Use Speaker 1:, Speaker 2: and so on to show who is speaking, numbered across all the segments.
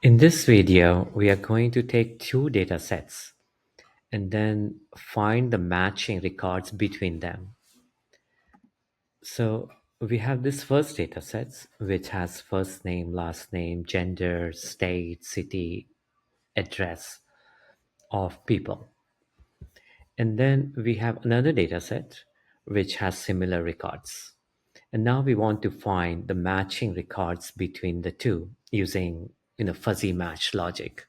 Speaker 1: In this video, we are going to take two data sets and then find the matching records between them. So we have this first data set, which has first name, last name, gender, state, city, address of people. And then we have another data set, which has similar records. And now we want to find the matching records between the two using fuzzy match logic.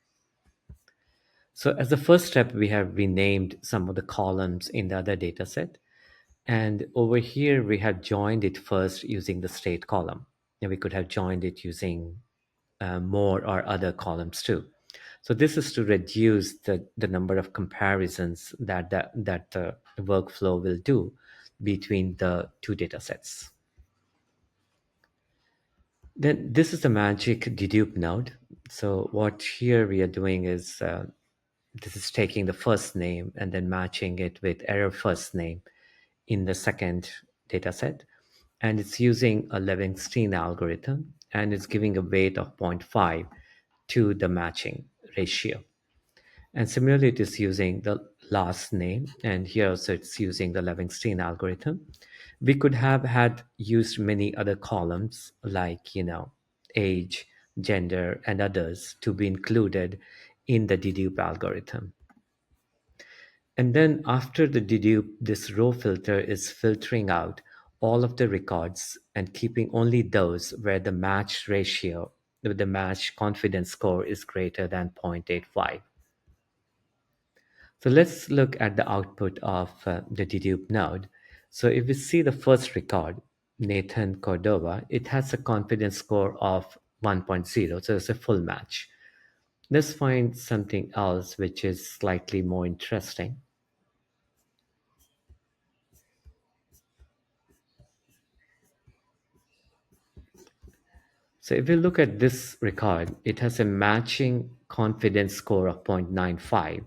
Speaker 1: So as the first step, we have renamed some of the columns in the other data set. And over here, we have joined it first using the state column. And we could have joined it using more or other columns too. So this is to reduce the number of comparisons that the workflow will do between the two data sets. Then this is the magic dedupe node. So what here we are doing is this is taking the first name and then matching it with error first name in the second data set. And it's using a Levenstein algorithm and it's giving a weight of 0.5 to the matching ratio. And similarly, it is using the last name, and here also it's using the Levenstein algorithm. We could have had used many other columns like, age, gender, and others to be included in the dedupe algorithm. And then after the dedupe, this row filter is filtering out all of the records and keeping only those where the match ratio, the match confidence score is greater than 0.85. So let's look at the output of the dedupe node. So if we see the first record, Nathan Cordova, it has a confidence score of 1.0, so it's a full match. Let's find something else which is slightly more interesting. So if we look at this record, it has a matching confidence score of 0.95.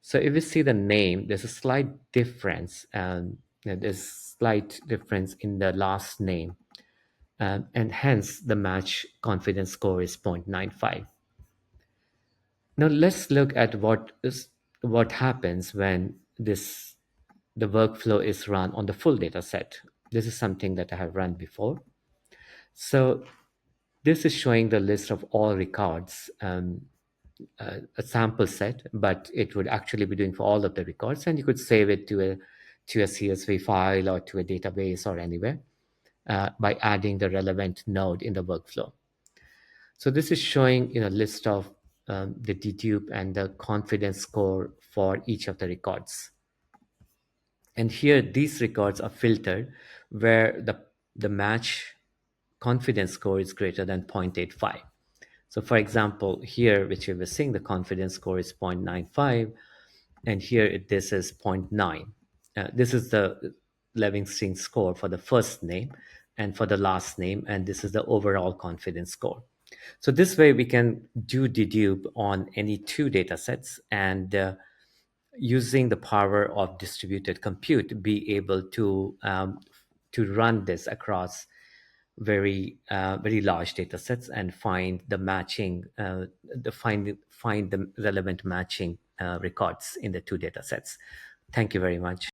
Speaker 1: So if we see the name, there's a slight difference, and there's slight difference in the last name, and hence the match confidence score is 0.95. Now let's look at what happens when the workflow is run on the full data set. This is something that I have run before. So this is showing the list of all records, a sample set, but it would actually be doing for all of the records, and you could save it to a CSV file or to a database or anywhere by adding the relevant node in the workflow. So this is showing a list of the dedupe and the confidence score for each of the records. And here these records are filtered where the match confidence score is greater than 0.85. So for example, here, which we were seeing, the confidence score is 0.95, and here this is 0.9. This is the Levenstein score for the first name and for the last name, and this is the overall confidence score. So this way we can do dedupe on any two data sets and using the power of distributed compute, be able to run this across very large data sets and find the matching find the relevant matching records in the two data sets. Thank you very much.